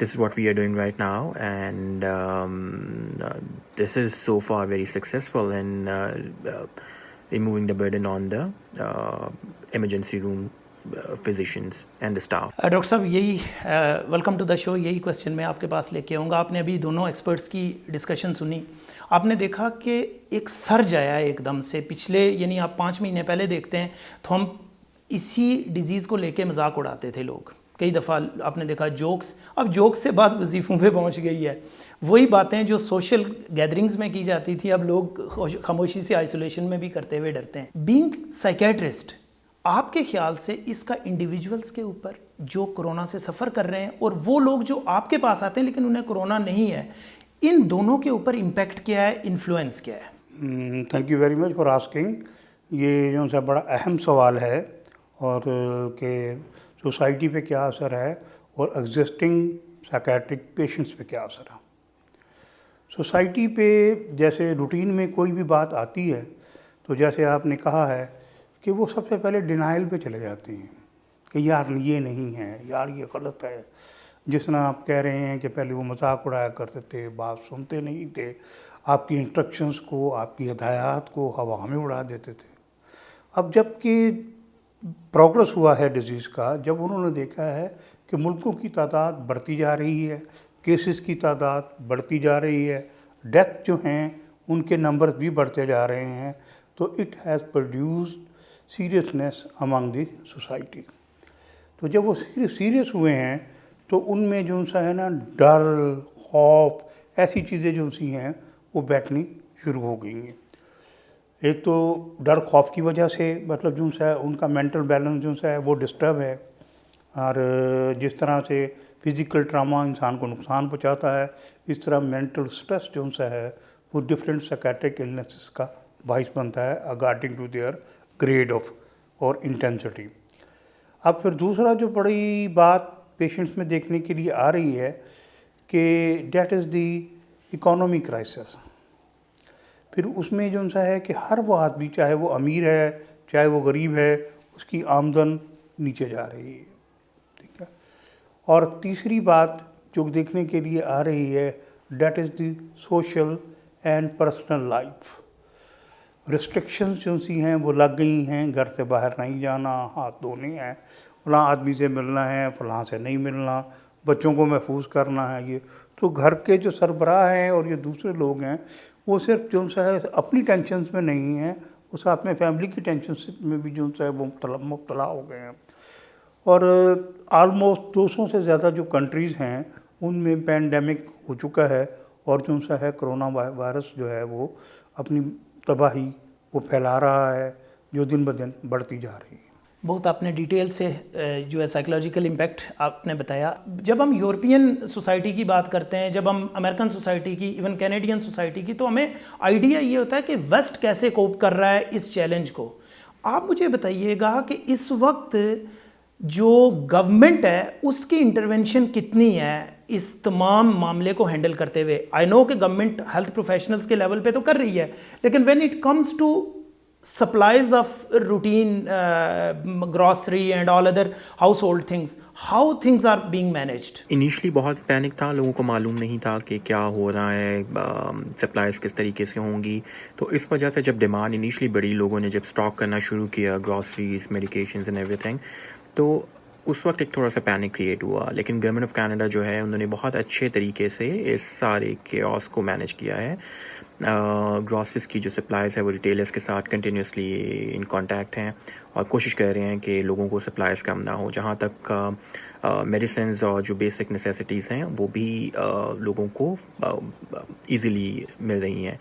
This is what we are doing right now, and this is so far very successful in removing the burden on the emergency room physicians and the staff. Doctor صاحب یہی welcome to the شو، یہی question میں آپ کے پاس لے کے آؤں گا. آپ نے ابھی دونوں ایکسپرٹس کی ڈسکشن سنی، آپ نے دیکھا کہ ایک سرج آیا ہے ایک دم سے پچھلے، یعنی آپ 5 مہینے پہلے دیکھتے ہیں تو ہم اسی ڈیزیز کو لے کے مذاق اڑاتے تھے لوگ، کئی دفعہ آپ نے دیکھا جوکس، اب جوکس سے بات وظیفوں پہ پہنچ گئی ہے. وہی باتیں جو سوشل گیدرنگز میں کی جاتی تھی اب لوگ خاموشی سے آئسولیشن میں بھی کرتے ہوئے ڈرتے ہیں. بینگ سائیکیٹرسٹ، آپ کے خیال سے اس کا انڈیویجولز کے اوپر جو کرونا سے سفر کر رہے ہیں اور وہ لوگ جو آپ کے پاس آتے ہیں لیکن انہیں کرونا نہیں ہے، ان دونوں کے اوپر امپیکٹ کیا ہے، انفلوئنس کیا ہے؟ Thank you very much for asking. یہ جو ہے بڑا اہم سوال ہے، اور کہ سوسائٹی پہ کیا اثر ہے اور ایگزسٹنگ سائیکیٹرک پیشنٹس پہ کیا اثر ہے. سوسائٹی پہ جیسے روٹین میں کوئی بھی بات آتی ہے تو جیسے آپ نے کہا ہے کہ وہ سب سے پہلے ڈینائل پہ چلے جاتے ہیں کہ یار یہ نہیں ہے، یار یہ غلط ہے. جس طرح آپ کہہ رہے ہیں کہ پہلے وہ مذاق اڑایا کرتے تھے، بات سنتے نہیں تھے، آپ کی انسٹرکشنز کو، آپ کی ہدایات کو ہوا میں اڑا دیتے تھے. اب جب کہ پروگرس ہوا ہے ڈیزیز کا، جب انہوں نے دیکھا ہے کہ ملکوں کی تعداد بڑھتی جا رہی ہے، کیسز کی تعداد بڑھتی جا رہی ہے، ڈیتھ جو ہیں ان کے نمبر بھی بڑھتے جا رہے ہیں، تو it has produced seriousness among the society. تو جب وہ سیریس ہوئے ہیں تو ان میں جو سا ہے نا ڈر، خوف، ایسی چیزیں جو سی ہیں وہ بیٹھنی شروع ہو گئی ہیں. ایک تو ڈر خوف کی وجہ سے مطلب جو سا ہے ان کا مینٹل بیلنس جو سا ہے وہ ڈسٹرب ہے، اور جس طرح سے فزیکل ٹراما انسان کو نقصان پہنچاتا ہے، اس طرح مینٹل سٹریس جو سا ہے وہ ڈفرینٹ سائیکیٹرک النیسز کا باعث بنتا ہے according to their grade of اور انٹینسٹی. اب پھر دوسرا جو بڑی بات پیشنٹس میں دیکھنے کے لیے آ رہی ہے کہ that is the economy crisis. پھر اس میں جو سا ہے کہ ہر وہ آدمی چاہے وہ امیر ہے چاہے وہ غریب ہے، اس کی آمدن نیچے جا رہی ہے. ٹھیک ہے. اور تیسری بات جو دیکھنے کے لیے آ رہی ہے that is the social and personal life. Restrictions جو سی ہیں وہ لگ گئی ہیں، گھر سے باہر نہیں جانا، ہاتھ دھونے ہیں، فلاں آدمی سے ملنا ہے، فلاں سے نہیں ملنا، بچوں کو محفوظ کرنا ہے. یہ تو گھر کے جو سربراہ ہیں اور یہ دوسرے لوگ ہیں وہ صرف جو سا ہے اپنی ٹینشنز میں نہیں ہیں، وہ ساتھ میں فیملی کی ٹینشنز میں بھی جو سا ہے وہ مبتلا ہو گئے ہیں. اور آلموسٹ 200 سے زیادہ جو کنٹریز ہیں ان میں پینڈیمک ہو چکا ہے، اور جو سا ہے کرونا وائرس جو ہے وہ اپنی تباہی وہ پھیلا رہا ہے، جو دن بدن بڑھتی جا رہی ہے. بہت آپ نے ڈیٹیل سے جو ہے سائیکولوجیکل امپیکٹ آپ نے بتایا. جب ہم یورپین سوسائٹی کی بات کرتے ہیں، جب ہم امریکن سوسائٹی کی، ایون کینیڈین سوسائٹی کی، تو ہمیں آئیڈیا یہ ہوتا ہے کہ ویسٹ کیسے کوپ کر رہا ہے اس چیلنج کو. آپ مجھے بتائیے گا کہ اس وقت جو گورنمنٹ ہے اس کی انٹرونشن کتنی ہے اس تمام معاملے کو ہینڈل کرتے ہوئے. آئی نو کہ گورنمنٹ ہیلتھ پروفیشنلز کے لیول پہ تو کر رہی ہے، لیکن when it comes to supplies of routine grocery and all other household things, how things are being managed? Initially بہت پینک تھا، لوگوں کو معلوم نہیں تھا کہ کیا ہو رہا ہے، سپلائز کس طریقے سے ہوں گی. تو اس وجہ سے جب ڈیمانڈ انیشلی بڑی، لوگوں نے جب اسٹاک کرنا شروع کیا گراسریز، میڈیکیشنز اینڈ ایوری تھنگ، تو اس وقت ایک تھوڑا سا پینک کریٹ ہوا. لیکن گورنمنٹ آف کینیڈا جو ہے انہوں نے بہت اچھے طریقے سے اس سارے کیوس کو مینیج کیا ہے. گراسریز کی جو سپلائز ہے وہ ریٹیلرس کے ساتھ کنٹینیوسلی ان کانٹیکٹ ہیں اور کوشش کر رہے ہیں کہ لوگوں کو سپلائز کم نہ ہو. جہاں تک میڈیسنز اور جو بیسک نیسیسٹیز ہیں وہ بھی لوگوں کو ایزیلی مل رہی ہیں.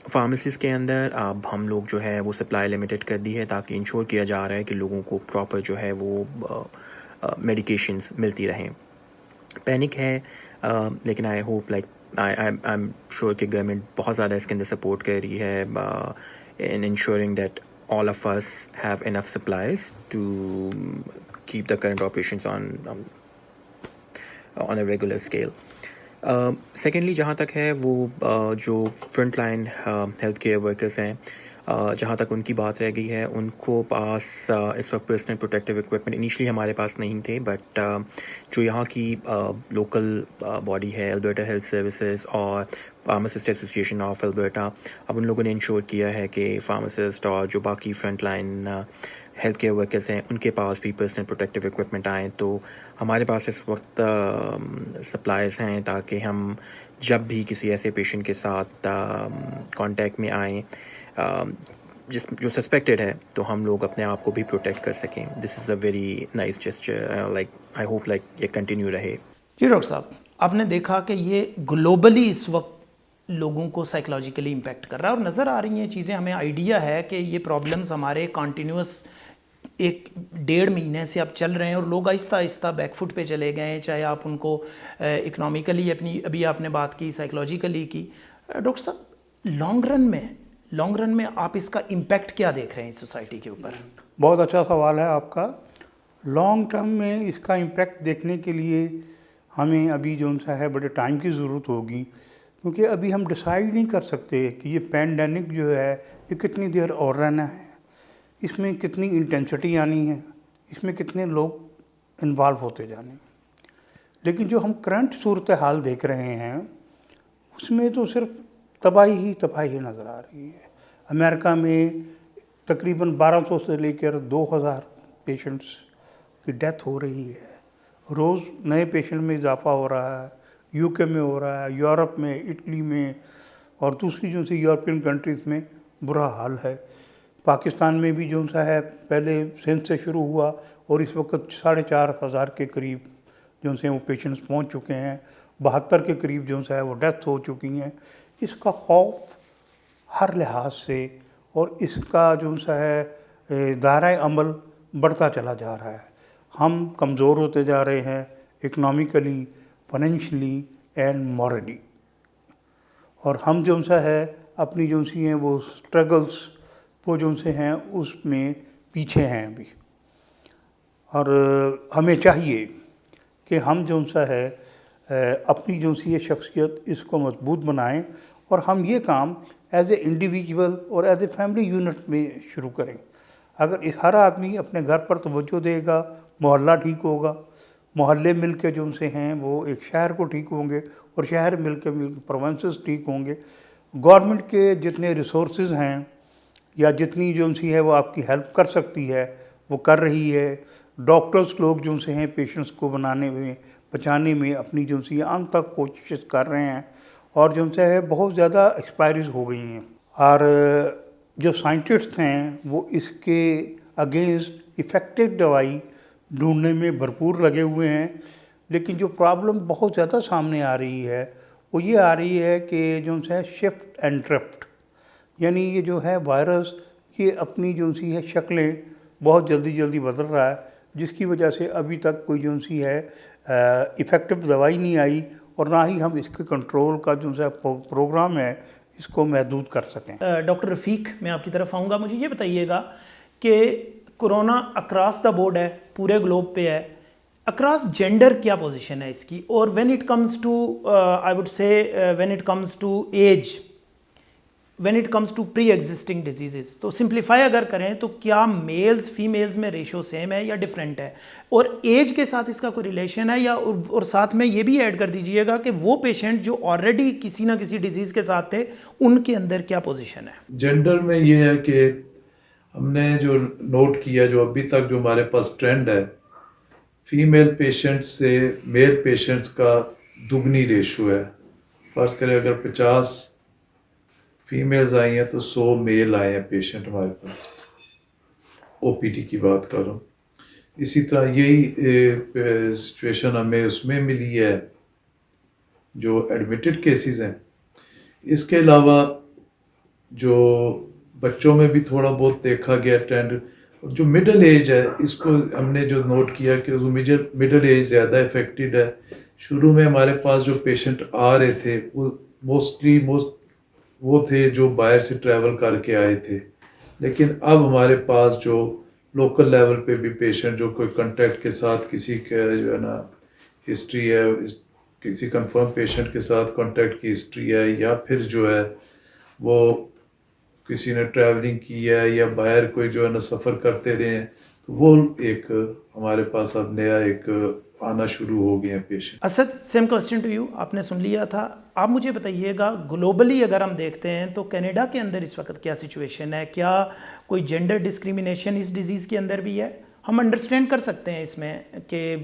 فارمیسیز کے اندر اب ہم لوگ جو ہے وہ سپلائی لمیٹڈ کر دی ہے تاکہ انشور کیا جا رہا ہے کہ لوگوں کو پراپر جو ہے وہ میڈیکیشنز ملتی رہیں. پینک ہے لیکن I hope like I am sure کہ گورنمنٹ بہت زیادہ اس کے اندر سپورٹ کر رہی ہے in ensuring that all of us have enough supplies to keep the current operations on a regular scale. Secondly, جہاں تک ہے وہ جو front line health care workers ہیں، جہاں تک ان کی بات رہ گئی ہے، ان کو پاس اس وقت پرسنل پروٹیکٹیو اکوپمنٹ انیشلی ہمارے پاس نہیں تھے، بٹ جو یہاں کی لوکل باڈی ہے البرٹا ہیلتھ سروسز اور فارماسسٹ ایسوسیشن آف البرٹا، اب ان لوگوں نے انشور کیا ہے کہ فارماسسٹ اور جو باقی front line health care workers ہیں ان کے پاس بھی پرسنل پروٹیکٹیو اکوپمنٹ آئیں. تو ہمارے پاس اس وقت سپلائز ہیں تاکہ ہم جب بھی کسی ایسے پیشنٹ کے ساتھ کانٹیکٹ میں آئیں جو سسپیکٹڈ ہے تو ہم لوگ اپنے آپ کو بھی پروٹیکٹ کر سکیں. This is a very nice gesture. Like I hope like یہ کنٹینیو رہے. جی ڈاکٹر صاحب، آپ نے دیکھا کہ یہ گلوبلی اس وقت لوگوں کو سائیکلوجیکلی امپیکٹ کر رہا ہے اور نظر آ رہی ہیں چیزیں. ہمیں آئیڈیا ہے کہ یہ پرابلمز ہمارے کانٹینیوس 1-1.5 مہینے سے اب چل رہے ہیں اور لوگ آہستہ آہستہ بیک فٹ پہ چلے گئے ہیں، چاہے آپ ان کو اکنامیکلی ابھی آپ نے بات کی، سائیکلوجیکلی کی. ڈاکٹر صاحب، لانگ رن میں آپ اس کا امپیکٹ کیا دیکھ رہے ہیں سوسائٹی کے اوپر؟ بہت اچھا سوال ہے آپ کا. لانگ ٹرم میں اس کا امپیکٹ دیکھنے کے لیے ہمیں ابھی جو سا ہے بڑے ٹائم کی ضرورت ہوگی، کیونکہ ابھی ہم ڈیسائیڈ نہیں کر سکتے کہ یہ پینڈیمک جو ہے یہ کتنی دیر اور رہنا ہے، اس میں کتنی انٹینسٹی آنی ہے، اس میں کتنے لوگ انوالو ہوتے جانے. لیکن جو ہم کرنٹ صورتحال دیکھ رہے ہیں اس میں تو صرف تباہی نظر آ رہی ہے. امریکہ میں تقریباً 1200 سے لے کر 2000 پیشنٹس کی ڈیتھ ہو رہی ہے. روز نئے پیشنٹ میں اضافہ ہو رہا ہے. یو کے میں ہو رہا ہے، یورپ میں، اٹلی میں اور دوسری جو سی یورپین کنٹریز میں برا حال ہے. پاکستان میں بھی جو سا ہے پہلے سندھ سے شروع ہوا اور اس وقت 4500 کے قریب جو سے وہ پیشنٹس پہنچ چکے ہیں. 72 کے قریب جو سا ہے وہ ڈیتھ ہو چکی ہیں. اس کا خوف ہر لحاظ سے اور اس کا جو سا ہے دائرۂ عمل بڑھتا چلا جا رہا ہے. ہم کمزور ہوتے جا رہے ہیں اکنامیکلی، فائنینشلی اینڈ مورلی، اور ہم جو سا ہے اپنی جو سی ہیں وہ سٹرگلز وہ جو سے ہیں اس میں پیچھے ہیں ابھی. اور ہمیں چاہیے کہ ہم جو سا ہے اپنی جو سی شخصیت اس کو مضبوط بنائیں اور ہم یہ کام ایز اے انڈیویجول اور ایز اے فیملی یونٹ میں شروع کریں. اگر ہر آدمی اپنے گھر پر توجہ دے گا، محلہ ٹھیک ہوگا، محلے مل کے جو سے ہیں وہ ایک شہر کو ٹھیک ہوں گے اور شہر مل کے پروونسز ٹھیک ہوں گے. گورنمنٹ کے جتنے ریسورسز ہیں یا جتنی جو سی ہے وہ آپ کی ہیلپ کر سکتی ہے وہ کر رہی ہے. ڈاکٹرز لوگ جو سے ہیں پیشنٹس کو بچانے میں اپنی جو سی عام تک کوشش کر رہے ہیں اور جو سے ہے بہت زیادہ ایکسپائریز ہو گئی ہیں. اور جو سائنٹسٹ ہیں وہ اس کے اگینسٹ ایفیکٹو دوائی ڈھونڈنے میں بھرپور لگے ہوئے ہیں. لیکن جو پرابلم بہت زیادہ سامنے آ رہی ہے وہ یہ آ رہی ہے کہ جو ہے شفٹ اینڈ ڈرفٹ، یعنی یہ جو ہے وائرس یہ اپنی جو سی ہے شکلیں بہت جلدی بدل رہا ہے، جس کی وجہ سے ابھی تک کوئی جو سی ہے ایفیکٹو دوائی نہیں آئی اور نہ ہی ہم اس کے کنٹرول کا جو سا پروگرام ہے اس کو محدود کر سکیں. ڈاکٹر رفیق، میں آپ کی طرف آؤں گا. مجھے یہ بتائیے گا کہ کرونا اکراس دا بورڈ ہے، پورے گلوب پہ ہے. اکراس جینڈر کیا پوزیشن ہے اس کی؟ اور when it comes to I would سے when it comes to age, when it comes to pre existing diseases, تو سمپلیفائی اگر کریں تو کیا میلز فیمیلز میں ریشو سیم ہے یا ڈفرینٹ ہے؟ اور ایج کے ساتھ اس کا کوئی ریلیشن ہے یا اور ساتھ میں یہ بھی ایڈ کر دیجئے گا کہ وہ پیشنٹ جو آلریڈی کسی نہ کسی ڈیزیز کے ساتھ تھے ان کے اندر کیا پوزیشن ہے؟ جینڈر میں یہ ہے کہ ہم نے جو نوٹ کیا، جو ابھی تک جو ہمارے پاس ٹرینڈ ہے، فیمیل پیشنٹ سے میل پیشنٹس کا دگنی ریشو ہے. فرض کریں اگر 50 فیمیلز آئی ہیں تو 100 میل آئے ہیں پیشنٹ ہمارے پاس. او پی ڈی کی بات کر رہا ہوں. اسی طرح یہی سچویشن ہمیں اس میں ملی ہے جو ایڈمیٹڈ کیسز ہیں. اس کے علاوہ جو بچوں میں بھی تھوڑا بہت دیکھا گیا ٹرینڈ. جو مڈل ایج ہے اس کو ہم نے جو نوٹ کیا کہ مڈل ایج زیادہ افیکٹڈ ہے. شروع میں ہمارے پاس جو پیشنٹ آ رہے تھے وہ موسٹلی وہ تھے جو باہر سے ٹریول کر کے آئے تھے. لیکن اب ہمارے پاس جو لوکل لیول پہ بھی پیشنٹ جو کوئی کنٹیکٹ کے ساتھ کسی کا جو ہے نا ہسٹری ہے، کسی کنفرم پیشنٹ کے ساتھ کانٹیکٹ کی ہسٹری ہے، یا پھر جو ہے وہ کسی نے ٹریولنگ کی ہے یا باہر کوئی جو ہے نا سفر کرتے رہے ہیں، تو وہ ایک ہمارے پاس اب نیا ایک آنا شروع ہو گئے ہیں patient. Asad same question to you, آپ نے سن لیا تھا. آپ مجھے بتائیے گا گلوبلی اگر ہم دیکھتے ہیں تو کینیڈا کے اندر اس وقت کیا سچویشن ہے؟ کیا کوئی جینڈر ڈسکریمنیشن اس ڈیزیز کے اندر بھی ہے؟ ہم انڈرسٹینڈ کر سکتے ہیں اس میں کہ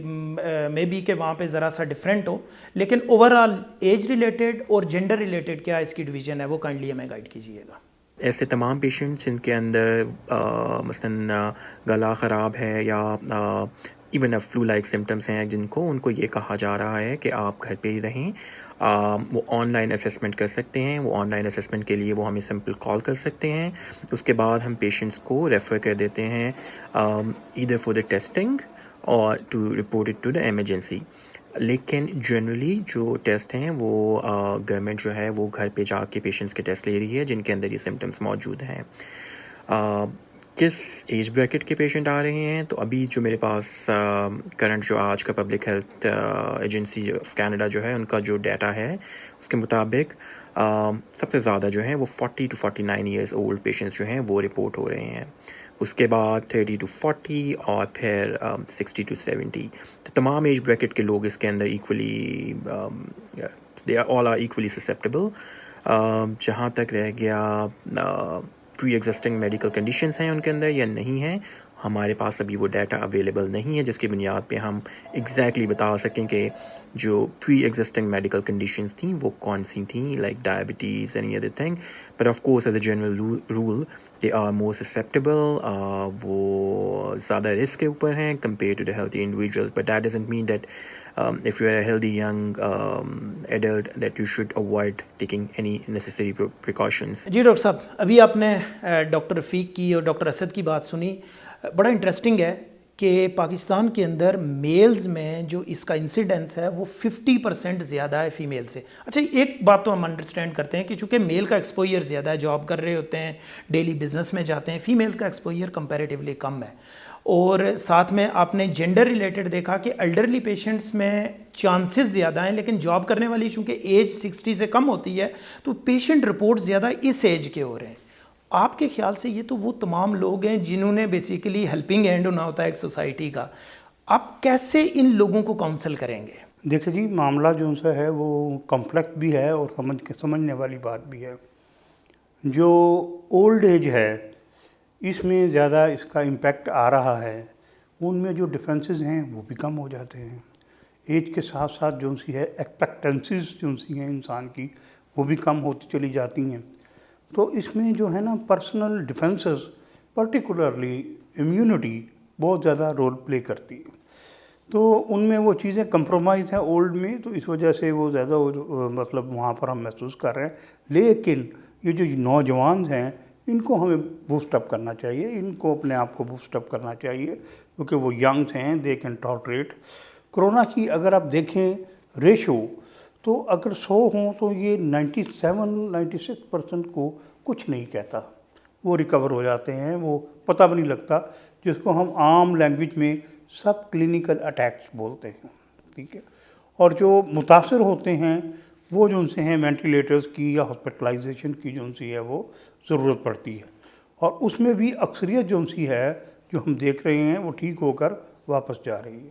مے بی کہ وہاں پہ ذرا سا ڈفرینٹ ہو، لیکن اوور آل ایج ریلیٹڈ اور جینڈر ریلیٹڈ کیا اس کی ڈویژن ہے، وہ کائنڈلی ہمیں گائیڈ کیجیے گا. ایسے تمام پیشنٹس جن کے اندر مثلاً گلا خراب ہے یا ایون فلو لائک سمٹمس ہیں ان کو یہ کہا جا رہا ہے کہ آپ گھر پہ ہی رہیں. وہ آن لائن اسیسمنٹ کر سکتے ہیں. وہ آن لائن اسیسمنٹ کے لیے وہ ہمیں سمپل کال کر سکتے ہیں. اس کے بعد ہم پیشنٹس کو ریفر کر دیتے ہیں either for the testing or to report it to the emergency. لیکن جنرلی جو ٹیسٹ ہیں وہ گورنمنٹ جو ہے وہ گھر پہ جا کے پیشنٹس کے ٹیسٹ لے رہی ہے جن کے اندر یہ سمٹمس موجود ہیں. کس ایج بریکٹ کے پیشنٹ آ رہے ہیں؟ تو ابھی جو میرے پاس کرنٹ جو آج کا public health agency of Canada جو ہے ان کا جو ڈیٹا ہے اس کے مطابق سب سے زیادہ جو ہیں وہ 40 to 49 ایئرس اولڈ پیشنٹس جو ہیں وہ رپورٹ ہو رہے ہیں. اس کے بعد 30 to 40 اور پھر 60 to 70. تو تمام ایج بریکٹ کے لوگ اس کے اندر equally they all are equally susceptible. جہاں تک رہ گیا پری ایگزسٹنگ میڈیکل کنڈیشنز ہیں ان کے اندر یا نہیں ہیں، ہمارے پاس ابھی وہ ڈیٹا اویلیبل نہیں ہے جس کی بنیاد پہ ہم ایگزیکٹلی بتا سکیں کہ جو پری ایگزسٹنگ میڈیکل کنڈیشنز تھیں وہ کون سی تھیں، like diabetes any other thing. But of course as a general rule they are more susceptible. وہ زیادہ رسک کے اوپر ہیں compare to the healthy individual. But that doesn't mean that if you are a healthy young adult that you should avoid taking any necessary precautions. G doctor صاحب، ابھی آپ نے doctor رفیق کی اور ڈاکٹر اسد کی بات سنی. بڑا انٹرسٹنگ ہے کہ پاکستان کے اندر میلز میں جو اس کا انسیڈنس ہے وہ 50% زیادہ ہے فیمیل سے. اچھا، ایک بات تو ہم انڈرسٹینڈ کرتے ہیں کہ چونکہ میل کا ایکسپوئر زیادہ ہے، جاب کر رہے ہوتے ہیں، ڈیلی بزنس میں جاتے ہیں، فیمیلز کا ایکسپوئر کمپیریٹیولی کم ہے. اور ساتھ میں آپ نے جینڈر ریلیٹڈ دیکھا کہ ایلڈرلی پیشنٹس میں چانسز زیادہ ہیں، لیکن جاب کرنے والی چونکہ ایج 60 سے کم ہوتی ہے تو پیشنٹ رپورٹ زیادہ اس ایج کے ہو رہے ہیں. آپ کے خیال سے یہ تو وہ تمام لوگ ہیں جنہوں نے بیسیکلی ہیلپنگ ہینڈ ہونا ہوتا ہے ایک سوسائٹی کا. آپ کیسے ان لوگوں کو کاؤنسل کریں گے؟ دیکھیں جی، معاملہ جو سا ہے وہ کمپلیکس بھی ہے اور سمجھنے والی بات بھی ہے. جو اولڈ ایج ہے اس میں زیادہ اس کا امپیکٹ آ رہا ہے. ان میں جو ڈفرینسز ہیں وہ بھی کم ہو جاتے ہیں. ایج کے ساتھ ساتھ جو سی ہے ایکسپیکٹنسیز جو سی ہیں انسان کی وہ بھی کم ہوتی چلی جاتی ہیں. تو اس میں جو ہے نا پرسنل ڈیفنسز پرٹیکولرلی امیونٹی بہت زیادہ رول پلے کرتی ہے. تو ان میں وہ چیزیں کمپرومائز ہیں اولڈ میں، تو اس وجہ سے وہ زیادہ مطلب وہاں پر ہم محسوس کر رہے ہیں. لیکن یہ جو نوجوان ہیں ان کو ہمیں بوسٹ اپ کرنا چاہیے، ان کو اپنے آپ کو بوسٹ اپ کرنا چاہیے کیونکہ وہ ینگس ہیں، دے کین ٹالریٹ. کرونا کی اگر آپ دیکھیں ریشو تو اگر 100 ہوں تو یہ 97-96% کو کچھ نہیں کہتا، وہ ریکور ہو جاتے ہیں، وہ پتہ بھی نہیں لگتا، جس کو ہم عام لینگویج میں سب کلینیکل اٹیکس بولتے ہیں. ٹھیک ہے. اور جو متاثر ہوتے ہیں وہ جو ان سے ہیں وینٹیلیٹرز کی یا ہاسپٹلائزیشن کی جو ان سی ہے وہ ضرورت پڑتی ہے. اور اس میں بھی اکثریت جو ان سی ہے جو ہم دیکھ رہے ہیں وہ ٹھیک ہو کر واپس جا رہی ہے.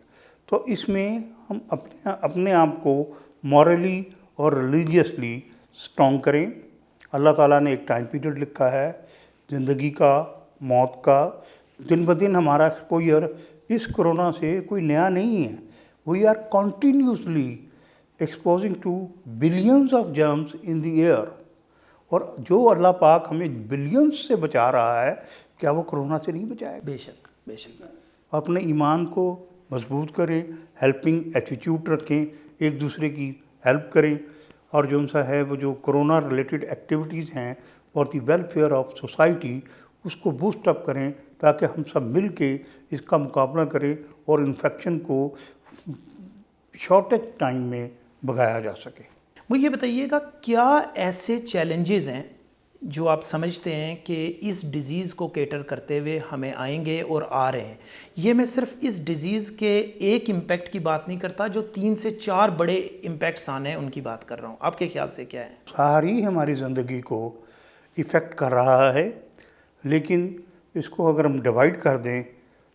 تو اس میں ہم اپنے آپ کو مورلی اور ریلیجیسلی اسٹرانگ کریں. اللہ تعالیٰ نے ایک ٹائم پیریڈ لکھا ہے زندگی کا، موت کا. دن بدن ہمارا ایکسپوئر اس کرونا سے کوئی نیا نہیں ہے. We are continuously exposing to billions of germs in the air. اور جو اللہ پاک ہمیں بلینز سے بچا رہا ہے، کیا وہ کرونا سے نہیں بچائے؟ بے شک، بے شک. اپنے ایمان کو مضبوط کریں، ہیلپنگ ایٹیٹیوڈ رکھیں، ایک دوسرے کی ہیلپ کریں. اور جو ان سا ہے وہ جو کرونا ریلیٹڈ ایکٹیویٹیز ہیں for the welfare of society اس کو بوسٹ اپ کریں تاکہ ہم سب مل کے اس کا مقابلہ کریں اور انفیکشن کو شارٹیج ٹائم میں بھگایا جا سکے. وہ یہ بتائیے گا کیا ایسے چیلنجز ہیں جو آپ سمجھتے ہیں کہ اس ڈیزیز کو کیٹر کرتے ہوئے ہمیں آئیں گے اور آ رہے ہیں؟ یہ میں صرف اس ڈیزیز کے ایک امپیکٹ کی بات نہیں کرتا، جو 3 سے 4 بڑے امپیکٹس آنے ہیں ان کی بات کر رہا ہوں. آپ کے خیال سے کیا ہے؟ ساری ہماری زندگی کو ایفیکٹ کر رہا ہے، لیکن اس کو اگر ہم ڈیوائڈ کر دیں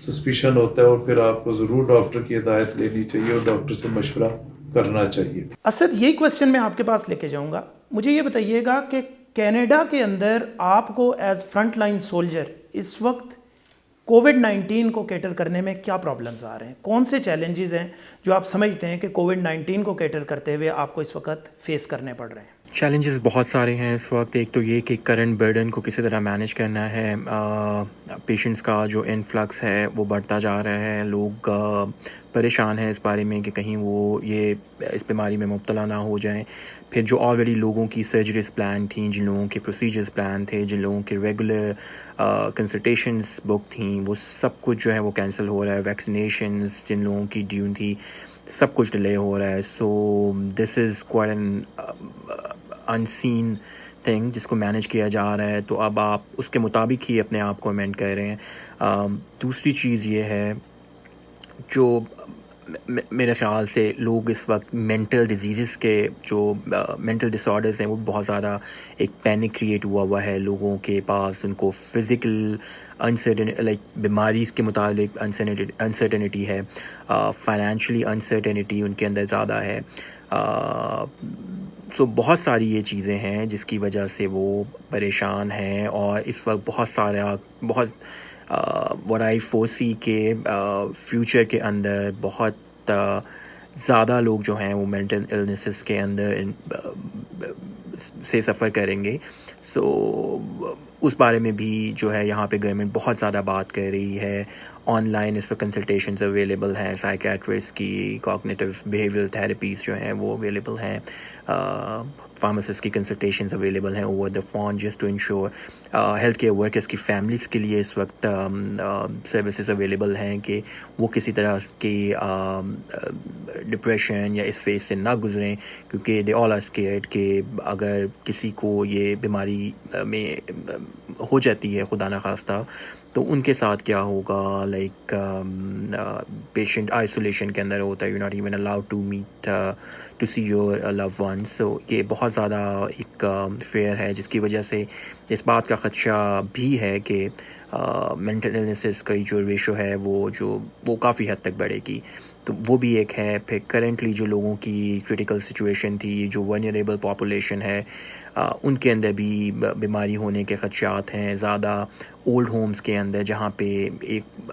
سسپیشن ہوتا ہے اور پھر آپ کو ضرور ڈاکٹر کی ہدایت لینی چاہیے اور ڈاکٹر سے مشورہ کرنا چاہیے. اسد یہی کویسچن میں آپ کے پاس لے کے جاؤں گا. مجھے یہ بتائیے گا کہ کینیڈا کے اندر آپ کو ایز فرنٹ لائن سولجر اس وقت کووڈ-19 کو کیٹر کرنے میں کیا پرابلمز آ رہے ہیں؟ کون سے چیلنجز ہیں جو آپ سمجھتے ہیں کہ کووڈ-19 کو کیٹر کرتے ہوئے آپ کو اس وقت فیس کرنے پڑ رہے ہیں؟ چیلنجز بہت سارے ہیں اس وقت. ایک تو یہ کہ کرنٹ برڈن کو کسی طرح مینیج کرنا ہے. پیشنٹس کا جو انفلکس ہے وہ بڑھتا جا رہا ہے. لوگ پریشان ہیں اس بارے میں کہ کہیں وہ یہ اس بیماری میں مبتلا نہ ہو جائیں. پھر جو آلریڈی لوگوں کی سرجریز پلان تھیں، جن لوگوں کے پروسیجرز پلان تھے، جن لوگوں کے ریگولر کنسلٹیشنز بک تھیں، وہ سب کچھ جو ہے وہ کینسل ہو رہا ہے. ویکسینیشنز جن لوگوں کی ڈیو تھی، سب کچھ ڈیلے ہو رہا ہے. So this is quite an unseen thing جس کو مینیج کیا جا رہا ہے. تو اب آپ اس کے مطابق ہی اپنے آپ کو امینڈ کر رہے ہیں. دوسری چیز یہ ہے جو میرے خیال سے لوگ اس وقت مینٹل ڈیزیزز کے جو مینٹل ڈس آرڈرز ہیں وہ بہت زیادہ ایک پینک کریٹ ہوا ہے لوگوں کے پاس. ان کو فزیکل لائک بیماری کے متعلق انسرٹنٹی ہے، فائنینشلی انسرٹنٹی ان کے اندر زیادہ ہے. تو بہت ساری یہ چیزیں ہیں جس کی وجہ سے وہ پریشان ہیں. اور اس وقت بہت what I foresee کہ فیوچر کے اندر بہت زیادہ لوگ جو ہیں وہ مینٹل النیسز کے اندر سے سفر کریں گے. سو اس بارے میں بھی جو ہے یہاں پہ گورنمنٹ بہت زیادہ بات کر رہی ہے. آن لائن اس وقت کنسلٹیشنز اویلیبل ہیں، سائیکیٹرسٹ کی، کوگنیٹیو بیہیویئرل تھراپیز جو ہیں وہ اویلیبل ہیں، فارماسسٹ کی کنسلٹیشنز اویلیبل ہیں over the phone just to ensure. Health care workers کی فیملیز کے لیے اس وقت سروسز اویلیبل ہیں کہ وہ کسی طرح کی ڈپریشن یا اس فیز سے نہ گزریں، کیونکہ دے آل آر اسکیئرڈ کہ اگر کسی کو یہ بیماری میں ہو جاتی ہے خدا نخواستہ تو ان کے ساتھ کیا ہوگا. لائک پیشنٹ آئسولیشن کے اندر ہوتا ہے، you not even allowed to meet to see your love ones. So یہ بہت زیادہ ایک فیئر ہے جس کی وجہ سے اس بات کا خدشہ بھی ہے کہ مینٹل النیسز کا جو ریشو ہے وہ کافی حد تک بڑھے گی. تو وہ بھی ایک ہے. پھر کرنٹلی جو لوگوں کی کرٹیکل سچویشن تھی، جو ونریبل پاپولیشن ہے، ان کے اندر بھی بیماری ہونے کے خدشات ہیں زیادہ. اولڈ ہومز کے اندر جہاں پہ ایک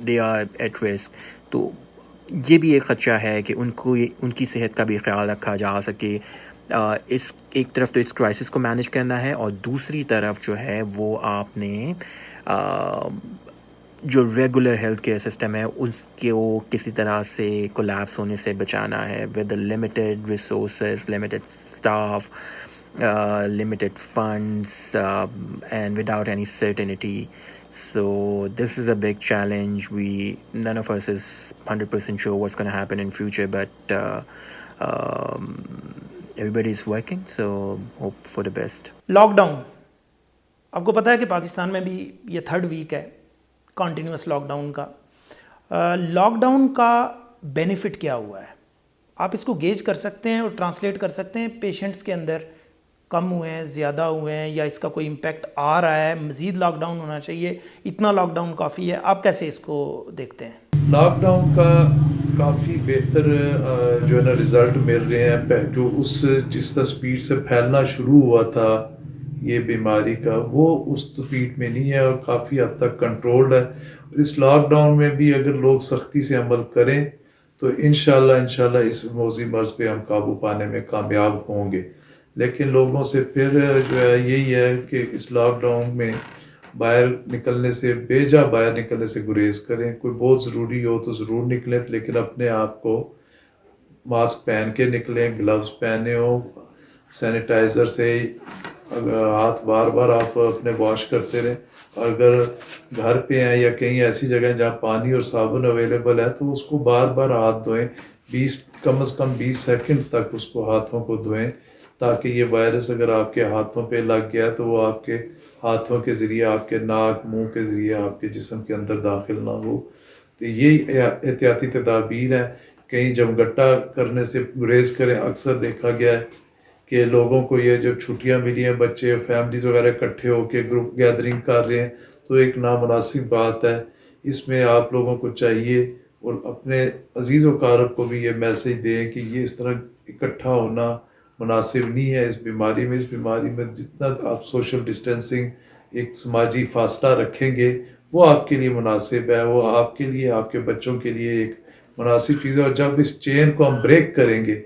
دے آر ایٹ رسک، تو یہ بھی ایک خدشہ ہے کہ ان کی صحت کا بھی خیال رکھا جا سکے. اس ایک طرف تو اس کرائسس کو مینیج کرنا ہے، اور دوسری طرف جو ہے وہ آپ نے جو ریگولر ہیلتھ کیئر سسٹم ہے اس کو کسی طرح سے کولیپس ہونے سے بچانا ہے with limited resources, limited staff, limited funds, and without any certainty. So this is a big challenge. None of us is 100% sure what's going to happen in future, but everybody is working, so hope for the best. Lockdown آپ کو پتہ ہے کہ پاکستان میں بھی یہ 3rd week ہے continuous lock down کا. لاک ڈاؤن کا بینیفٹ کیا ہوا ہے؟ آپ اس کو گیج کر سکتے ہیں اور ٹرانسلیٹ کر سکتے ہیں پیشنٹس کے اندر کم ہوئے ہیں، زیادہ ہوئے ہیں، یا اس کا کوئی امپیکٹ آ رہا ہے، مزید لاک ڈاؤن ہونا چاہیے، اتنا لاک ڈاؤن کافی ہے؟ آپ کیسے اس کو دیکھتے ہیں؟ لاک ڈاؤن کا کافی بہتر جو ہے نا رزلٹ مل رہے ہیں. جو جس سپیڈ سے پھیلنا شروع ہوا تھا یہ بیماری کا، وہ اس سپیڈ میں نہیں ہے اور کافی حد تک کنٹرولڈ ہے. اور اس لاک ڈاؤن میں بھی اگر لوگ سختی سے عمل کریں تو انشاءاللہ اس موذی مرض پہ ہم قابو پانے میں کامیاب ہوں گے. لیکن لوگوں سے پھر جو ہے یہی ہے کہ اس لاک ڈاؤن میں باہر نکلنے سے باہر نکلنے سے گریز کریں. کوئی بہت ضروری ہو تو ضرور نکلیں، لیکن اپنے آپ کو ماسک پہن کے نکلیں، گلوز پہنے ہو، سینیٹائزر سے ہاتھ بار بار آپ اپنے واش کرتے رہیں. اگر گھر پہ ہیں یا کہیں ایسی جگہ ہیں جہاں پانی اور صابن اویلیبل ہے تو اس کو بار بار ہاتھ دھوئیں. کم از کم 20 سیکنڈ تک اس کو ہاتھوں کو دھوئیں، تاکہ یہ وائرس اگر آپ کے ہاتھوں پہ لگ گیا تو وہ آپ کے ہاتھوں کے ذریعے، آپ کے ناک منہ کے ذریعے آپ کے جسم کے اندر داخل نہ ہو. تو یہ احتیاطی تدابیر ہیں. کہیں جمگٹا کرنے سے گریز کریں. اکثر دیکھا گیا ہے کہ لوگوں کو یہ جب چھٹیاں ملی ہیں، بچے فیملیز وغیرہ اکٹھے ہو کے گروپ گیدرنگ کر رہے ہیں، تو ایک نامناسب بات ہے اس میں آپ لوگوں کو چاہیے اور اپنے عزیز و اقارب کو بھی یہ میسیج دیں کہ یہ اس طرح اکٹھا ہونا مناسب نہیں ہے اس بیماری میں. اس بیماری میں جتنا آپ سوشل ڈسٹینسنگ ایک سماجی فاصلہ رکھیں گے وہ آپ کے لیے مناسب ہے, وہ آپ کے لیے, آپ کے بچوں کے لیے ایک مناسب چیز ہے. اور جب اس چین کو ہم بریک کریں گے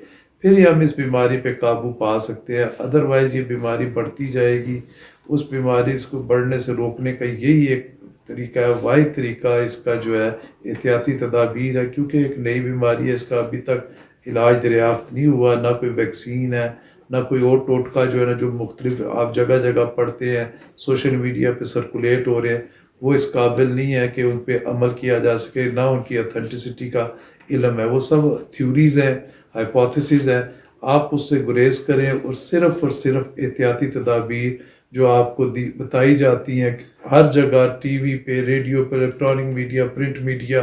پھر ہی ہم اس بیماری پہ قابو پا سکتے ہیں. ادروائز یہ بیماری بڑھتی جائے گی. اس بیماری کو بڑھنے سے روکنے کا یہی ایک طریقہ ہے, واحد طریقہ اس کا جو ہے احتیاطی تدابیر ہے, کیونکہ ایک نئی بیماری ہے, اس کا ابھی تک علاج دریافت نہیں ہوا, نہ کوئی ویکسین ہے, نہ کوئی اور ٹوٹکا جو ہے نا جو مختلف آپ جگہ جگہ پڑھتے ہیں سوشل میڈیا پہ سرکولیٹ ہو رہے ہیں, وہ اس قابل نہیں ہے کہ ان پہ عمل کیا جا سکے, نہ ان کی اتھینٹسٹی کا علم ہے. وہ سب تھیوریز ہیں, ہائپوتھیسز ہیں. آپ اس سے گریز کریں اور صرف احتیاطی تدابیر جو آپ کو بتائی جاتی ہیں ہر جگہ, ٹی وی پہ, ریڈیو پہ, الیکٹرانک میڈیا, پرنٹ میڈیا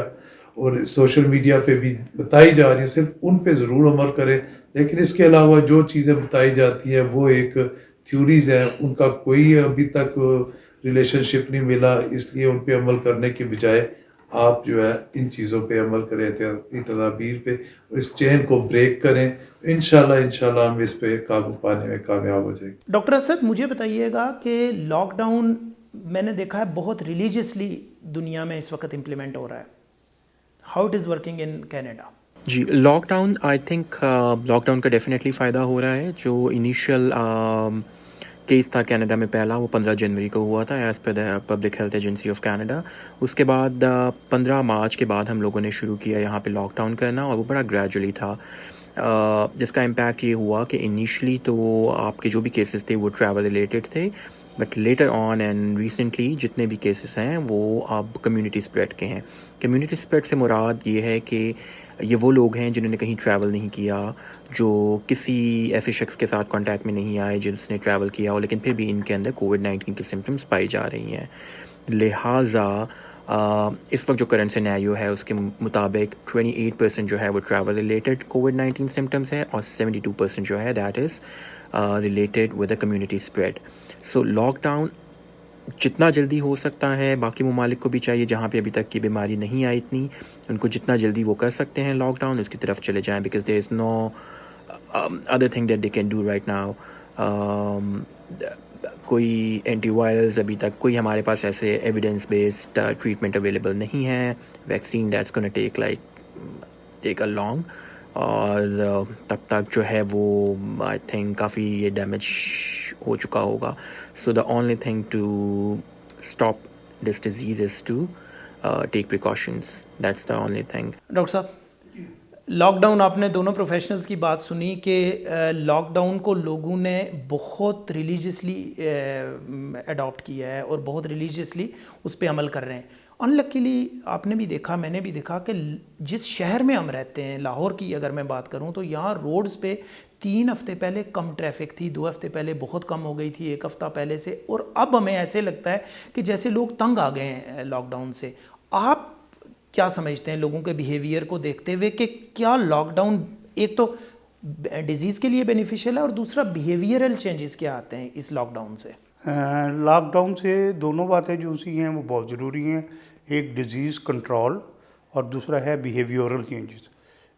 اور سوشل میڈیا پہ بھی بتائی جا رہی ہیں, صرف ان پہ ضرور عمل کریں. لیکن اس کے علاوہ جو چیزیں بتائی جاتی ہیں وہ ایک تھیوریز ہیں, ان کا کوئی ابھی تک ریلیشن شپ نہیں ملا, اس لیے ان پہ عمل کرنے کے بجائے آپ جو ہے ان چیزوں پہ عمل کریں, احتیاطی تدابیر پہ, اس چین کو بریک کریں. انشاءاللہ ہم اس پہ قابو پانے میں کامیاب ہو جائیں گے. ڈاکٹر اسد مجھے بتائیے گا کہ لاک ڈاؤن میں نے دیکھا ہے بہت ریلیجیسلی دنیا میں اس وقت امپلیمنٹ ہو رہا ہے. How it is working in Canada? جی, lockdown I think lockdown کا ڈیفینیٹلی فائدہ ہو رہا ہے. جو انیشیل کیس تھا کینیڈا میں پہلا, وہ 15 جنوری کو ہوا تھا as per the public health agency of Canada. اس کے بعد 15 مارچ کے بعد ہم لوگوں نے شروع کیا یہاں پہ لاک ڈاؤن کرنا, اور وہ بڑا گریجولی تھا, جس کا امپیکٹ یہ ہوا کہ انیشلی تو آپ کے جو بھی کیسز تھے وہ ٹریول ریلیٹڈ تھے, but later on and recently جتنے بھی کیسز ہیں وہ اب کمیونٹی اسپریڈ کے ہیں. کمیونٹی اسپریڈ سے مراد یہ ہے کہ یہ وہ لوگ ہیں جنہوں نے کہیں ٹریول نہیں کیا, جو کسی ایسے شخص کے ساتھ کانٹیکٹ میں نہیں آئے جس نے ٹریول کیا ہو, لیکن پھر بھی ان کے اندر کووڈ-19 کی سمٹمز پائی جا رہی ہیں. لہٰذا اس وقت جو کرنٹ سینیریو ہے اس کے مطابق 28% جو ہے وہ ٹریول ریلیٹڈ کووڈ-19 سمٹمز ہے, اور 72% جو ہے that is related with a community spread. So lockdown جتنا جلدی ہو سکتا ہے, باقی ممالک کو بھی چاہیے جہاں پہ ابھی تک کی بیماری نہیں آئی اتنی, ان کو جتنا جلدی وہ کر سکتے ہیں لاک ڈاؤن اس کی طرف چلے جائیں, because there is no other thing that they can do right now. کوئی اینٹی وائرلز ابھی تک کوئی ہمارے پاس ایسے ایویڈنس بیسڈ ٹریٹمنٹ اویلیبل نہیں ہے. Vaccine that's gonna take a long, اور تب تک جو ہے وہ آئی تھنک کافی یہ ڈیمیج ہو چکا ہوگا. So the only thing to stop this disease is to take precautions, that's the only thing. Doctor صاحب, لاک ڈاؤن آپ نے دونوں پروفیشنلز کی بات سنی کہ لاک ڈاؤن کو لوگوں نے بہت ریلیجیسلی اڈاپٹ کیا ہے اور بہت ریلیجیسلی اس پہ عمل کر رہے ہیں. ان لکیلی آپ نے بھی دیکھا, میں نے بھی دیکھا کہ جس شہر میں ہم رہتے ہیں, لاہور کی اگر میں بات کروں تو یہاں روڈز پہ 3 ہفتے پہلے کم ٹریفک تھی, 2 ہفتے پہلے بہت کم ہو گئی تھی, 1 ہفتہ پہلے سے, اور اب ہمیں ایسے لگتا ہے کہ جیسے لوگ تنگ آ گئے ہیں لاک ڈاؤن سے. آپ کیا سمجھتے ہیں لوگوں کے بیہیویئر کو دیکھتے ہوئے کہ کیا لاک ڈاؤن ایک تو ڈیزیز کے لیے بینیفیشیل ہے, اور دوسرا بیہیویئرل چینجز کیا آتے ہیں اس لاک ڈاؤن سے؟ لاک ڈاؤن سے دونوں باتیں جو سی ہیں وہ بہت ضروری ہیں. ایک ڈیزیز کنٹرول اور دوسرا ہے بیہیویورل چینجز.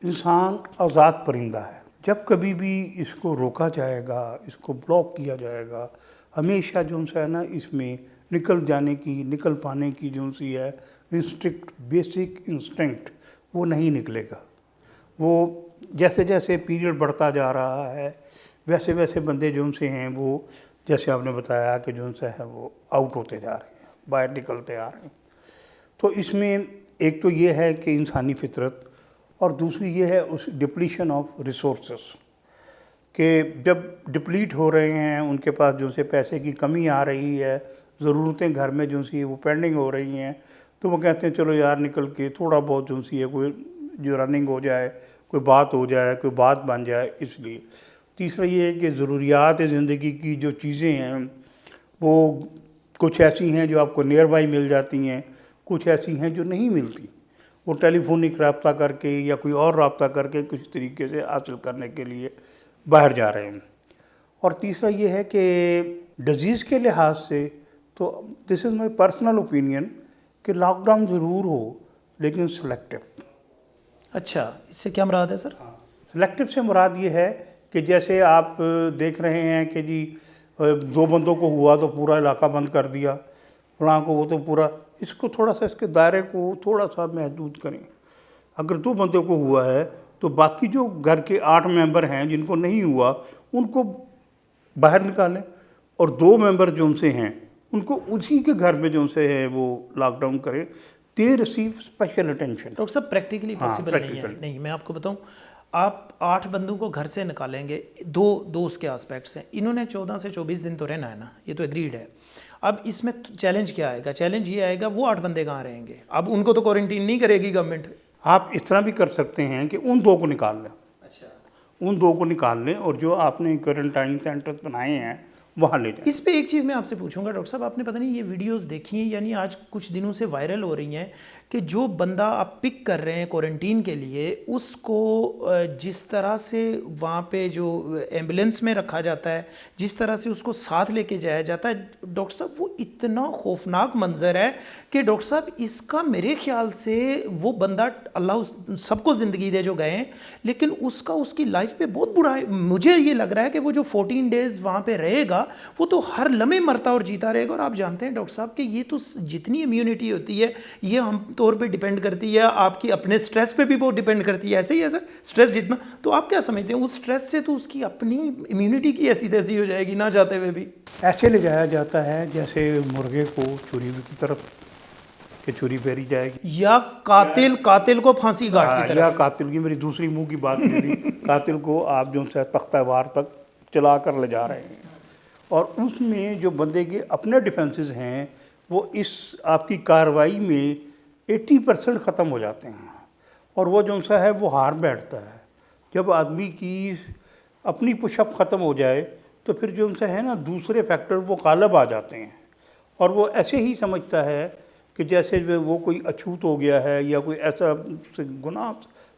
انسان آزاد پرندہ ہے, جب کبھی بھی اس کو روکا جائے گا, اس کو بلاک کیا جائے گا, ہمیشہ جو ہے نا اس میں نکل جانے کی, نکل پانے کی جو سی ہے انسٹنکٹ, بیسک انسٹنکٹ وہ نہیں نکلے گا. وہ جیسے جیسے پیریڈ بڑھتا جا رہا ہے ویسے ویسے بندے جو سے ہیں وہ جیسے آپ نے بتایا کہ جو سے ہے وہ آؤٹ ہوتے جا رہے ہیں, باہر نکلتے آ رہے ہیں. تو اس میں ایک تو یہ ہے کہ انسانی فطرت, اور دوسری یہ ہے اس ڈپلیشن آف ریسورسز, کہ جب ڈپلیٹ ہو رہے ہیں, ان کے پاس جو سے پیسے کی کمی آ رہی ہے, ضرورتیں گھر میں جو سی وہ پینڈنگ ہو رہی ہیں, تو وہ کہتے ہیں چلو یار نکل کے تھوڑا بہت جو سی ہے کوئی جو رننگ ہو جائے, کوئی بات ہو جائے, کوئی بات بن جائے. اس لیے تیسرا یہ ہے کہ ضروریات زندگی کی جو چیزیں ہیں وہ کچھ ایسی ہیں جو آپ کو نیئر بائی مل جاتی ہیں, کچھ ایسی ہیں جو نہیں ملتی, وہ ٹیلی فونک رابطہ کر کے یا کوئی اور رابطہ کر کے کچھ طریقے سے حاصل کرنے کے لیے باہر جا رہے ہیں. اور تیسرا یہ ہے کہ ڈیزیز کے لحاظ سے تو دس از مائی پرسنل اوپینین کہ لاک ڈاؤن ضرور ہو لیکن سلیکٹو. اچھا، اس سے کیا مراد ہے سر؟ سلیکٹو سے مراد یہ ہے کہ جیسے آپ دیکھ رہے ہیں کہ جی 2 بندوں کو ہوا تو پورا علاقہ بند کر دیا، فلاں کو وہ تو پورا. اس کو تھوڑا سا اس کے دائرے کو تھوڑا سا محدود کریں. اگر 2 بندوں کو ہوا ہے تو باقی جو گھر کے 8 ممبر ہیں جن کو نہیں ہوا ان کو باہر نکالیں، اور 2 ممبر جو ان سے ہیں ان کو اسی کے گھر میں جو ان سے ہے وہ لاک ڈاؤن کریں. They receive special attention. Doctor صاحب پریکٹیکلی پاسبل نہیں ہے. نہیں، میں آپ کو بتاؤں، آپ 8 بندوں کو گھر سے نکالیں گے، دو اس کے آسپیکٹس ہیں. انہوں نے 14 سے 24 دن تو رہنا ہے نا، یہ تو ایگریڈ ہے. اب اس میں چیلنج کیا آئے گا؟ چیلنج یہ آئے گا وہ 8 بندے کہاں رہیں گے؟ اب ان کو تو کوارنٹین نہیں کرے گی گورنمنٹ. آپ اس طرح بھی کر سکتے ہیں کہ ان 2 کو نکال لیں. اچھا، ان 2 کو نکال لیں اور جو آپ نے کوارنٹائن سینٹر بنائے ہیں وہاں لے جائیں. اس پہ ایک چیز میں آپ سے پوچھوں گا ڈاکٹر صاحب، آپ نے پتہ نہیں یہ ویڈیوز دیکھی ہیں، یعنی آج کچھ دنوں سے وائرل ہو رہی ہیں کہ جو بندہ آپ پک کر رہے ہیں کوارنٹین کے لیے، اس کو جس طرح سے وہاں پہ جو ایمبولینس میں رکھا جاتا ہے، جس طرح سے اس کو ساتھ لے کے جایا جاتا ہے، ڈاکٹر صاحب وہ اتنا خوفناک منظر ہے کہ ڈاکٹر صاحب اس کا میرے خیال سے وہ بندہ، اللہ سب کو زندگی دے جو گئے ہیں، لیکن اس کی لائف پہ بہت برا ہے. مجھے یہ لگ رہا ہے کہ وہ جو 14 ڈیز وہاں پہ رہے گا وہ تو ہر لمحے مرتا اور جیتا رہے گا. اور آپ جانتے ہیں ڈاکٹر صاحب کہ یہ تو جتنی امیونٹی ہوتی ہے یہ ہم طور پہ ڈیپینڈ کرتی ہے، آپ کی اپنے سٹریس پہ بھی بہت ڈیپینڈ کرتی ہے. ایسے ہی ہے سر، سٹریس جتنا، تو آپ کیا سمجھتے ہیں اس سٹریس سے تو اس کی اپنی امیونٹی کی ایسی تیسی ہو جائے گی نہ چاہتے ہوئے بھی؟ ایسے لے جایا جاتا ہے جیسے مرغے کو چوری کی طرف کہ چوری پھیری جائے گی، یا قاتل کو پھانسی گھاٹ کی طرف. یا قاتل کی، میری دوسری منہ کی بات میری قاتل کو آپ جو ہے تختہ وار تک چلا کر لے جا رہے ہیں، اور اس میں جو بندے کے اپنے ڈیفنسز ہیں وہ اس آپ کی کارروائی میں 80% ختم ہو جاتے ہیں، اور وہ جو سا ہے وہ ہار بیٹھتا ہے. جب آدمی کی اپنی پش اپ ختم ہو جائے تو پھر جو ان سے ہے نا دوسرے فیکٹر وہ غالب آ جاتے ہیں، اور وہ ایسے ہی سمجھتا ہے کہ جیسے وہ کوئی اچھوت ہو گیا ہے یا کوئی ایسا گناہ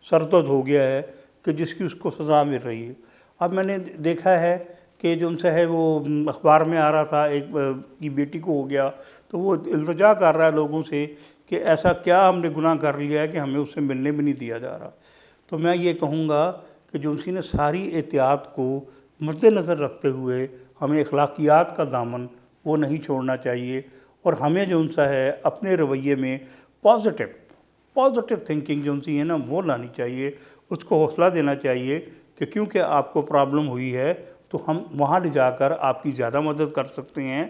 سرزد ہو گیا ہے کہ جس کی اس کو سزا مل رہی ہے. اب میں نے دیکھا ہے کہ جو ان سے ہے وہ اخبار میں آ رہا تھا، ایک کی بیٹی کو ہو گیا تو وہ التجا کر رہا ہے لوگوں سے کہ ایسا کیا ہم نے گناہ کر لیا ہے کہ ہمیں اس سے ملنے بھی نہیں دیا جا رہا. تو میں یہ کہوں گا کہ جو اسی نے ساری احتیاط کو مد نظر رکھتے ہوئے ہمیں اخلاقیات کا دامن وہ نہیں چھوڑنا چاہیے، اور ہمیں جو ان سا ہے اپنے رویے میں پازیٹیو تھنکنگ جو ان سی ہے نا وہ لانی چاہیے. اس کو حوصلہ دینا چاہیے کہ کیونکہ آپ کو پرابلم ہوئی ہے تو ہم وہاں لے جا کر آپ کی زیادہ مدد کر سکتے ہیں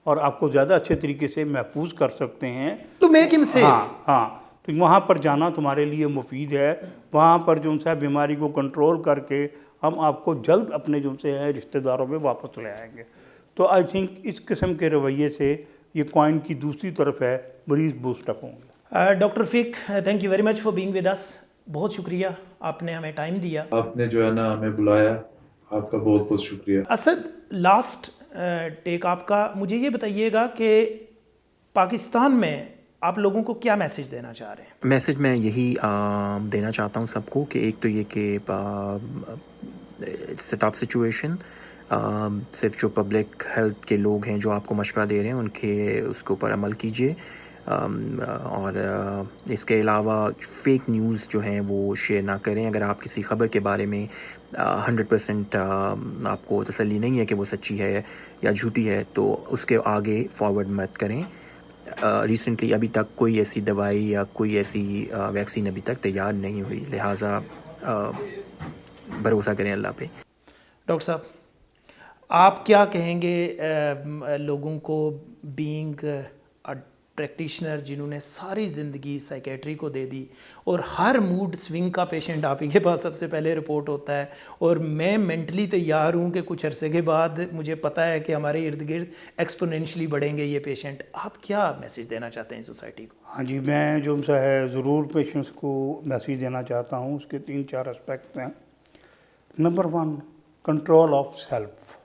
اور آپ کو زیادہ اچھے طریقے سے محفوظ کر سکتے ہیں. تو میک ہم سیف. ہاں تو وہاں پر جانا تمہارے لیے مفید ہے. وہاں پر جو ان سے بیماری کو کنٹرول کر کے ہم آپ کو جلد اپنے جو سے ہے رشتہ داروں میں واپس لے آئیں گے. تو آئی تھنک اس قسم کے رویے سے یہ کوائن کی دوسری طرف ہے، مریض بوسٹ اپ ہوں گے. Doctor Rafiq, thank you very much for being with us. بہت شکریہ، آپ نے ہمیں ٹائم دیا، آپ نے جو ہے نا ہمیں بلایا، آپ کا بہت بہت شکریہ. اسد لاسٹ ٹیک آپ کا، مجھے یہ بتائیے گا کہ پاکستان میں آپ لوگوں کو کیا میسیج دینا چاہ رہے ہیں؟ میسیج میں یہی دینا چاہتا ہوں سب کو کہ ایک تو یہ کہ اٹس اے ٹف سچویشن. صرف جو پبلک ہیلتھ کے لوگ ہیں جو آپ کو مشورہ دے رہے ہیں ان کے اس کے اوپر عمل کیجیے، اور اس کے علاوہ فیک نیوز جو ہیں وہ شیئر نہ کریں. اگر آپ کسی خبر کے بارے میں 100% آپ کو تسلی نہیں ہے کہ وہ سچی ہے یا جھوٹی ہے تو اس کے آگے فارورڈ مت کریں. ریسنٹلی ابھی تک کوئی ایسی دوائی یا کوئی ایسی ویکسین ابھی تک تیار نہیں ہوئی، لہٰذا بھروسہ کریں اللہ پہ. ڈاکٹر صاحب، آپ کیا کہیں گے لوگوں کو، بینگ پریکٹیشنر جنہوں نے ساری زندگی سائیکیٹری کو دے دی اور ہر موڈ سوئنگ کا پیشنٹ آپ ہی کے پاس سب سے پہلے رپورٹ ہوتا ہے، اور میں مینٹلی تیار ہوں کہ کچھ عرصے کے بعد مجھے پتہ ہے کہ ہمارے ارد گرد ایکسپونینشلی بڑھیں گے یہ پیشنٹ، آپ کیا میسیج دینا چاہتے ہیں سوسائٹی کو؟ ہاں جی، میں جو سا ہے ضرور پیشنٹس کو میسیج دینا چاہتا ہوں. اس کے 3-4 اسپیکٹس ہیں. نمبر 1، کنٹرول آف سیلف،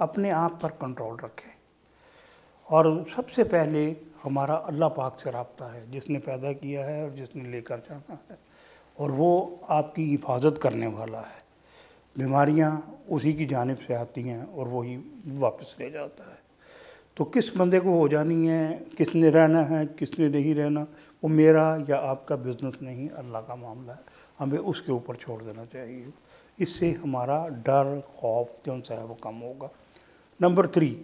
اپنے آپ پر کنٹرول رکھیں. اور سب سے پہلے ہمارا اللہ پاک سے رابطہ ہے جس نے پیدا کیا ہے اور جس نے لے کر جانا ہے، اور وہ آپ کی حفاظت کرنے والا ہے. بیماریاں اسی کی جانب سے آتی ہیں اور وہی واپس لے جاتا ہے. تو کس بندے کو ہو جانی ہے, کس نے رہنا ہے, کس نے نہیں رہنا, وہ میرا یا آپ کا بزنس نہیں, اللہ کا معاملہ ہے, ہمیں اس کے اوپر چھوڑ دینا چاہیے. اس سے ہمارا ڈر خوف جو ہے وہ کم ہوگا. نمبر 3,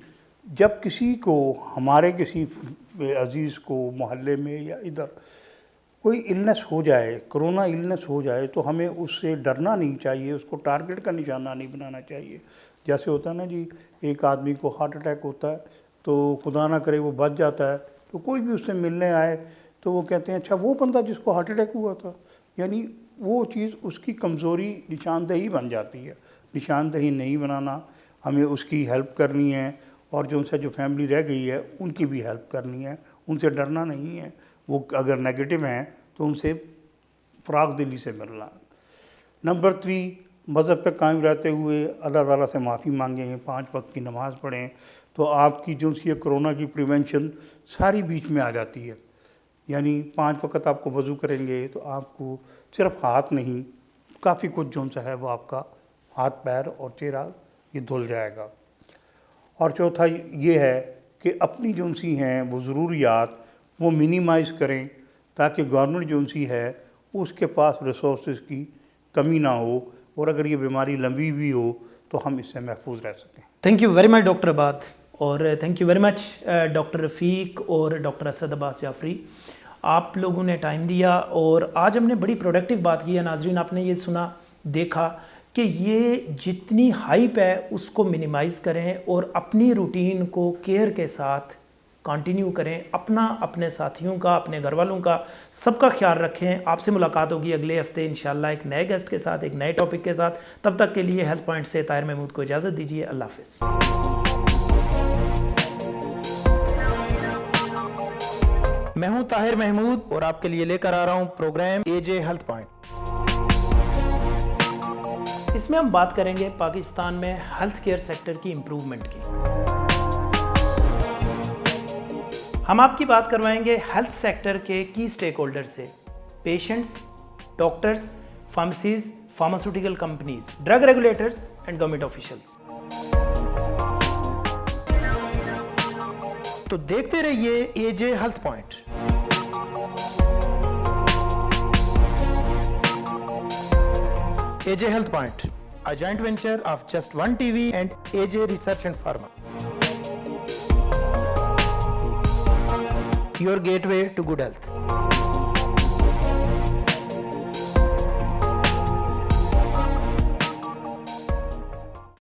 جب کسی کو, ہمارے کسی عزیز کو محلے میں یا ادھر کوئی النس ہو جائے, کرونا النس ہو جائے, تو ہمیں اس سے ڈرنا نہیں چاہیے, اس کو ٹارگٹ کا نشانہ نہیں بنانا چاہیے. جیسے ہوتا ہے نا جی, ایک آدمی کو ہارٹ اٹیک ہوتا ہے تو خدا نہ کرے وہ بچ جاتا ہے, تو کوئی بھی اس سے ملنے آئے تو وہ کہتے ہیں اچھا وہ بندہ جس کو ہارٹ اٹیک ہوا تھا, یعنی وہ چیز اس کی کمزوری نشاندہی بن جاتی ہے. نشاندہی نہیں بنانا, ہمیں اس کی ہیلپ کرنی ہے, اور جو ان سے جو فیملی رہ گئی ہے ان کی بھی ہیلپ کرنی ہے. ان سے ڈرنا نہیں ہے, وہ اگر نیگیٹو ہیں تو ان سے فراغ دلی سے ملنا. نمبر 3, مذہب پہ قائم رہتے ہوئے اللہ تعالیٰ سے معافی مانگیں, 5 وقت کی نماز پڑھیں, تو آپ کی جو سی کرونا کی پریونشن ساری بیچ میں آ جاتی ہے. یعنی 5 وقت آپ کو وضو کریں گے تو آپ کو صرف ہاتھ نہیں, کافی کچھ جو سا ہے وہ آپ کا ہاتھ پیر اور چہرہ یہ دھل جائے گا. اور چوتھا یہ ہے کہ اپنی جو سی ہیں وہ ضروریات وہ منیمائز کریں, تاکہ گورنمنٹ جو سی ہے اس کے پاس ریسورسز کی کمی نہ ہو, اور اگر یہ بیماری لمبی بھی ہو تو ہم اس سے محفوظ رہ سکیں. Thank you very much doctor Ibad, اور thank you very much doctor Rafiq اور ڈاکٹر اسد عباس جعفری. آپ لوگوں نے ٹائم دیا اور آج ہم نے بڑی پروڈکٹیو بات کی ہے. ناظرین, آپ نے یہ سنا, دیکھا کہ یہ جتنی ہائپ ہے اس کو منیمائز کریں اور اپنی روٹین کو کیئر کے ساتھ کنٹینیو کریں, اپنا, اپنے ساتھیوں کا, اپنے گھر والوں کا, سب کا خیال رکھیں. آپ سے ملاقات ہوگی اگلے ہفتے انشاءاللہ ایک نئے گیسٹ کے ساتھ, ایک نئے ٹاپک کے ساتھ. تب تک کے لیے ہیلتھ پوائنٹ سے طاہر محمود کو اجازت دیجیے. اللہ حافظ. میں ہوں طاہر محمود اور آپ کے لیے لے کر آ رہا ہوں پروگرام AJ ہیلتھ پوائنٹ. اس میں ہم بات کریں گے پاکستان میں ہیلتھ کیئر سیکٹر کی امپروومنٹ کی. ہم آپ کی بات کروائیں گے ہیلتھ سیکٹر کے کی سٹیک ہولڈر سے, patients, doctors, pharmacies, pharmaceutical companies, drug regulators and government officials. تو دیکھتے رہیے AJ health point. AJ Health Point, a joint venture of Just One TV and AJ Research and Pharma. Your gateway to good health.